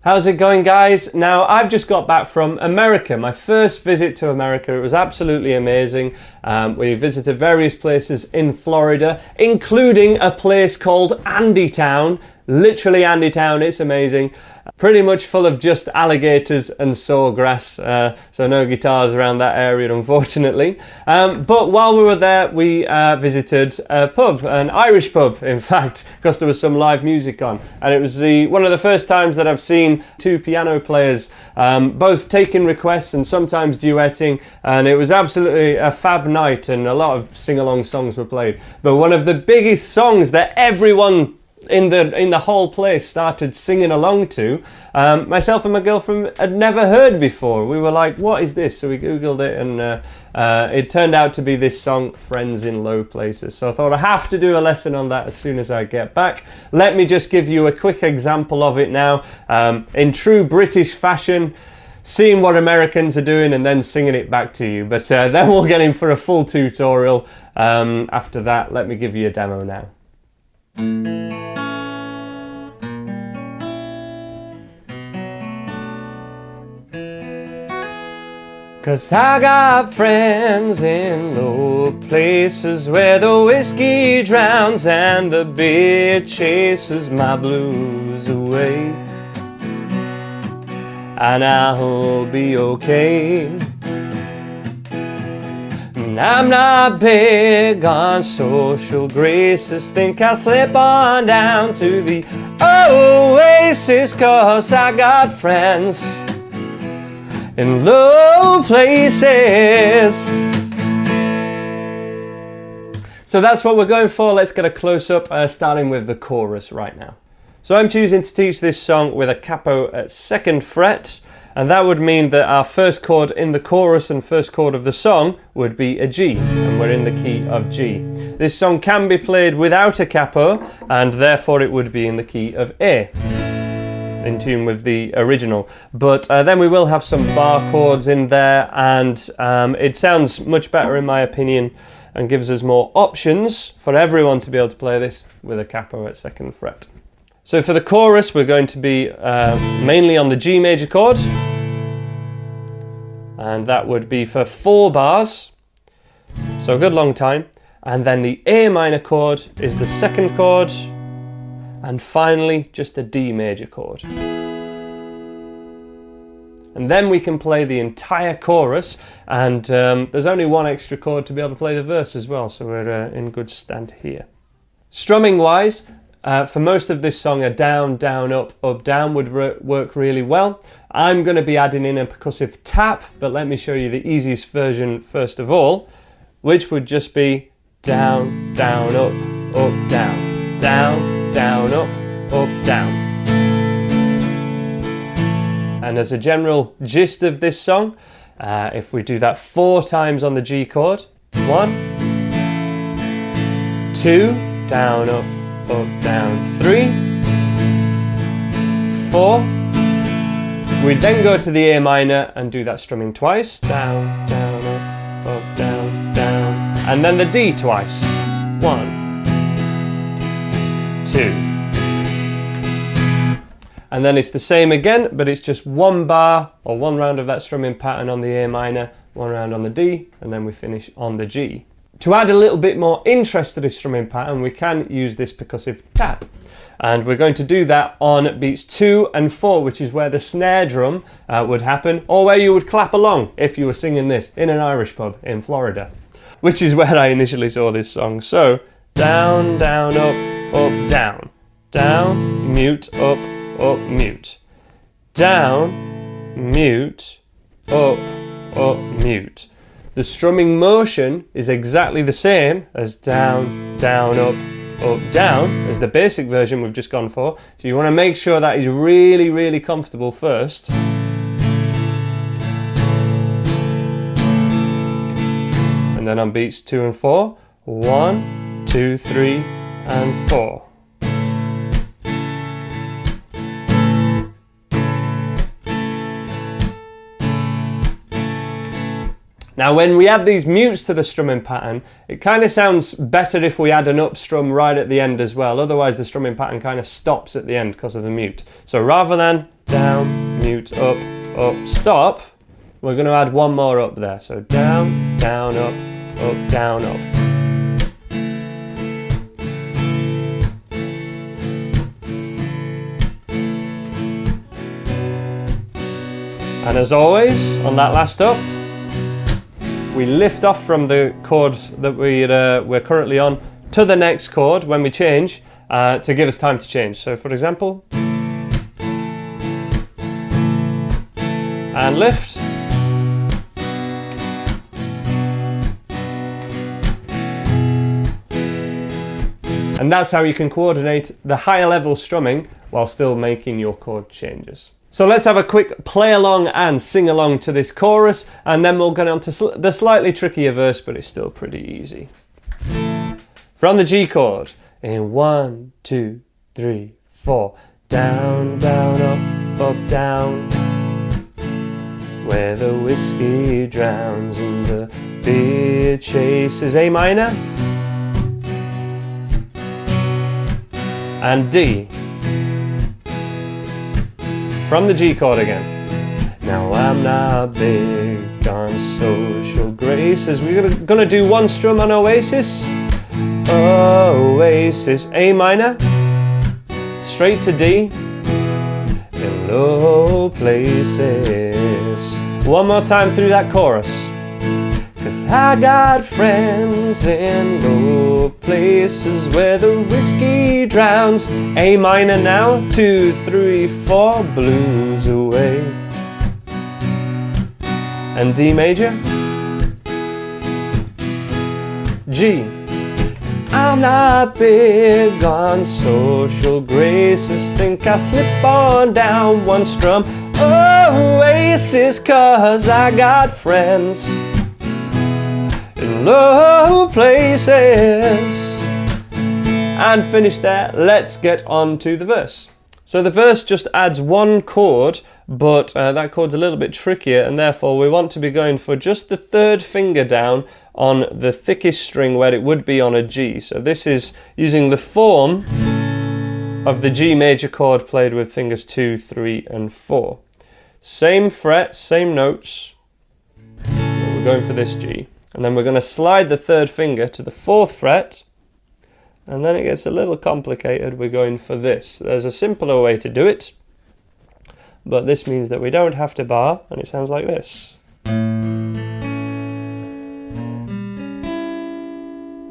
How's it going, guys? Now, I've just got back from America, my first visit to America. It was absolutely amazing. We visited various places in Florida, including a place called Andytown. Literally Andytown, it's amazing. Pretty much full of just alligators and sawgrass, so no guitars around that area, unfortunately. But while we were there, we visited a pub, an Irish pub, in fact, because there was some live music on. And it was one of the first times that I've seen two piano players both taking requests and sometimes duetting, and it was absolutely a fab night, and a lot of sing-along songs were played. But one of the biggest songs that everyone in the whole place started singing along to, myself and my girlfriend had never heard before. We were like, what is this? So we googled it, and it turned out to be this song, Friends in Low Places. So I thought I have to do a lesson on that as soon as I get back. Let me just give you a quick example of it now, in true British fashion, seeing what Americans are doing and then singing it back to you. But then we'll get in for a full tutorial after that. Let me give you a demo now. 'Cause I got friends in low places where the whiskey drowns and the beer chases my blues away. And I'll be okay. And I'm not big on social graces. Think I'll slip on down to the oasis, 'cause I got friends in low places. So that's what we're going for. Let's get a close-up, starting with the chorus right now. So I'm choosing to teach this song with a capo at 2nd fret, and that would mean that our first chord in the chorus and first chord of the song would be a G, and we're in the key of G. This song can be played without a capo, and therefore it would be in the key of A, in tune with the original. But then we will have some bar chords in there, and it sounds much better in my opinion and gives us more options for everyone to be able to play this with a capo at 2nd fret. So for the chorus, we're going to be mainly on the G major chord, and that would be for 4 bars, so a good long time. And then the A minor chord is the 2nd chord, and finally just a D major chord. And then we can play the entire chorus, and there's only one extra chord to be able to play the verse as well, so we're in good stand here. Strumming wise, for most of this song, a down, down, up, down would work really well. I'm going to be adding in a percussive tap, but let me show you the easiest version first of all, which would just be down, down, up, down, down, down, up, down. And as a general gist of this song, if we do that 4 times on the G chord, 1, 2, down, up, down, 3, 4. We then go to the A minor and do that strumming twice, down, down, up, down, down, and then the D twice, 1, 2. And then it's the same again, but it's just 1 bar or 1 round of that strumming pattern on the A minor, 1 round on the D, and then we finish on the G. To add a little bit more interest to this strumming pattern, we can use this percussive tap. And we're going to do that on beats 2 and 4, which is where the snare drum would happen, or where you would clap along if you were singing this in an Irish pub in Florida, which is where I initially saw this song. So, down, down, up, down, down, mute, up, mute, down, mute, up, mute. The strumming motion is exactly the same as down, down, up, down, as the basic version we've just gone for. So you want to make sure that is really, really comfortable first. And then on beats 2 and 4, 1, 2, 3, and 4. Now when we add these mutes to the strumming pattern, it kind of sounds better if we add an up strum right at the end as well, otherwise the strumming pattern kind of stops at the end because of the mute. So rather than down, mute, up, stop. We're going to add one more up there. So down, down, up, down, up. And as always, on that last up, we lift off from the chord that we're currently on to the next chord when we change to give us time to change. So for example, and lift. And that's how you can coordinate the higher level strumming while still making your chord changes. So let's have a quick play along and sing along to this chorus, and then we'll get on to the slightly trickier verse, but it's still pretty easy. From the G chord, in 1, 2, 3, 4. Down, down, up, down. Where the whiskey drowns and the beer chases. A minor. And D. From the G chord again. Now I'm not big on social graces. We're gonna do one strum on Oasis. Oasis. A minor. Straight to D. In low places. One more time through that chorus. 'Cause I got friends in low places where the whiskey drowns. A minor now, 2, 3, 4, blues away. And D major. G. I'm not big on social graces, think I slip on down one strum. Oasis, 'cause I got friends in low places. And finish there. Let's get on to the verse. So the verse just adds one chord, but that chord's a little bit trickier, and therefore we want to be going for just the third finger down on the thickest string where it would be on a G. So this is using the form of the G major chord played with fingers 2, 3 and 4. Same fret, same notes. We're going for this G. And then we're going to slide the third finger to the 4th fret. And then it gets a little complicated. We're going for this. There's a simpler way to do it. But this means that we don't have to bar, and it sounds like this.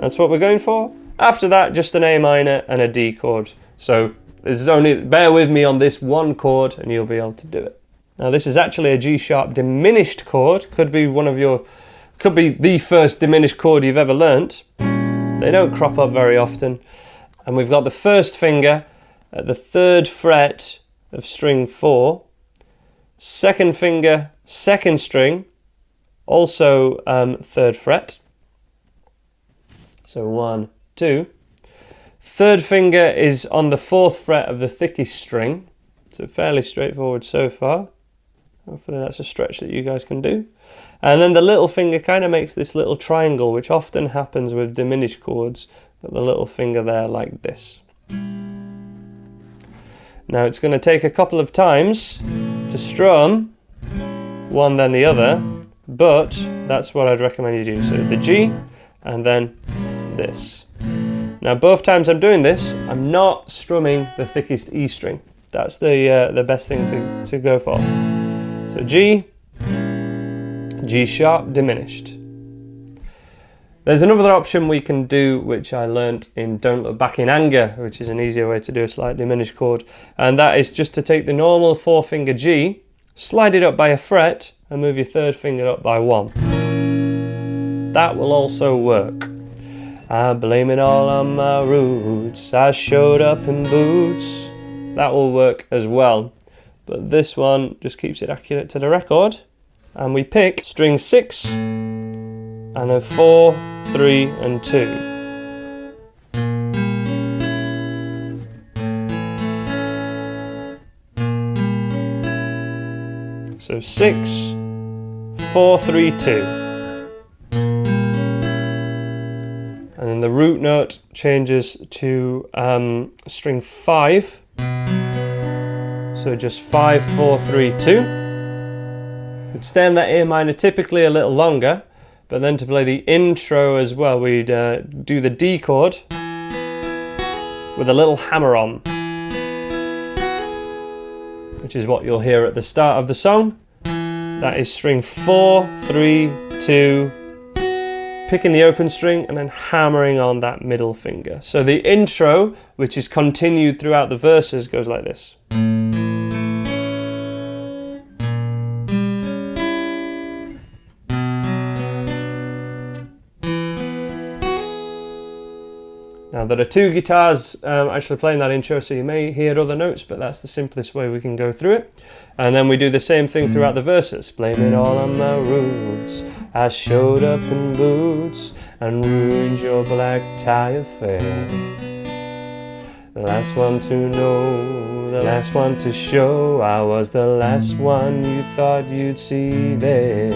That's what we're going for. After that, just an A minor and a D chord. So bear with me on this one chord and you'll be able to do it. Now this is actually a G sharp diminished chord. Could be the first diminished chord you've ever learnt. They don't crop up very often. And we've got the first finger at the 3rd fret of string 4. Second finger, 2nd string, also 3rd fret. So 1, 2. 3rd finger is on the 4th fret of the thickest string. So fairly straightforward so far. Hopefully that's a stretch that you guys can do. And then the little finger kind of makes this little triangle, which often happens with diminished chords. Got the little finger there like this. Now it's going to take a couple of times to strum one then the other, but that's what I'd recommend you do. So the G and then this. Now both times I'm doing this, I'm not strumming the thickest E string. That's the best thing to go for. So G, G sharp diminished. There's another option we can do, which I learnt in Don't Look Back in Anger, which is an easier way to do a slight diminished chord, and that is just to take the normal 4-finger G, slide it up by a fret, and move your 3rd finger up by 1. That will also work. I blame it all on my roots, I showed up in boots. That will work as well, but this one just keeps it accurate to the record. And we pick string 6, and then 4, 3 and 2. So 6, 4, 3, 2. And then the root note changes to string 5. So So just 5, 4, 3, 2. We'd stay on that A minor typically a little longer, but then to play the intro as well, we'd do the D chord with a little hammer on, which is what you'll hear at the start of the song. That is string 4, 3, 2, picking the open string and then hammering on that middle finger. So the intro, which is continued throughout the verses, goes like this. Now there are 2 guitars actually playing that intro, so you may hear other notes, but that's the simplest way we can go through it. And then we do the same thing throughout the verses. Blame it all on my roots, I showed up in boots and ruined your black tie affair. The last one to know, the last one to show, I was the last one you thought you'd see there.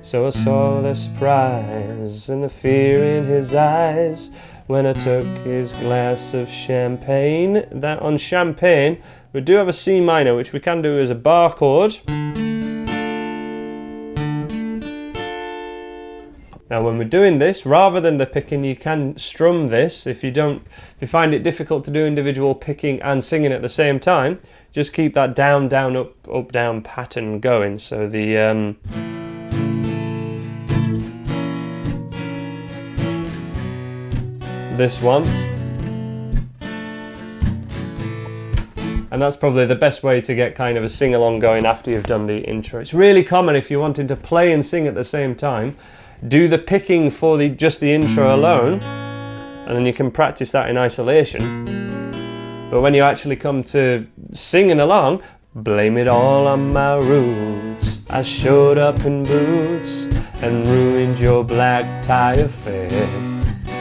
So I saw the surprise and the fear in his eyes when I took his glass of champagne. That on champagne, we do have a C minor, which we can do as a bar chord. Now when we're doing this, rather than the picking, you can strum this. If you find it difficult to do individual picking and singing at the same time, just keep that down, down, up, up, down pattern going. So the this one, and that's probably the best way to get kind of a sing-along going after you've done the intro. It's really common if you're wanting to play and sing at the same time, do the picking for just the intro alone, and then you can practice that in isolation. But when you actually come to singing along, blame it all on my roots, I showed up in boots and ruined your black tie affair,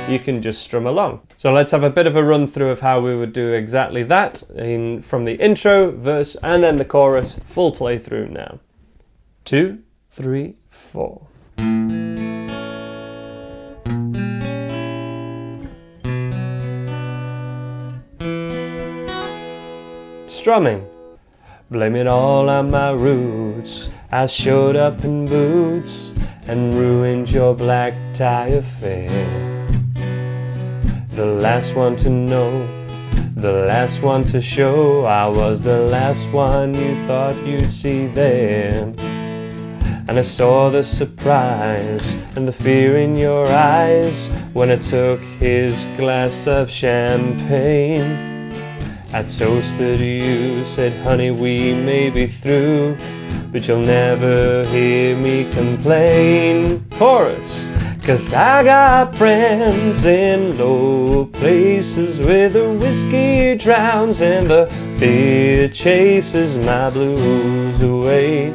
you can just strum along. So let's have a bit of a run through of how we would do exactly that from the intro, verse, and then the chorus. Full play through now. 2, 3, 4. Strumming. Blame it all on my roots, I showed up in boots and ruined your black tie affair. The last one to know, the last one to show, I was the last one you thought you'd see there. And I saw the surprise and the fear in your eyes when I took his glass of champagne. I toasted you, said honey we may be through, but you'll never hear me complain. Chorus. 'Cause I got friends in low places where the whiskey drowns and the beer chases my blues away.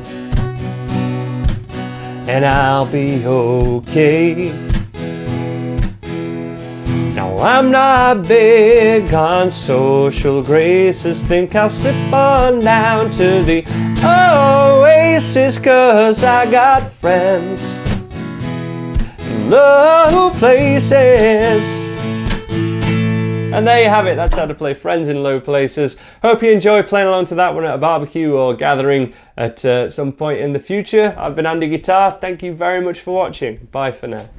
And I'll be okay. Now I'm not big on social graces, think I'll sip on down to the oasis, 'cause I got friends low places. And there you have it, that's how to play Friends in Low Places. Hope you enjoy playing along to that one at a barbecue or gathering at some point in the future. I've been Andy Guitar, thank you very much for watching. Bye for now.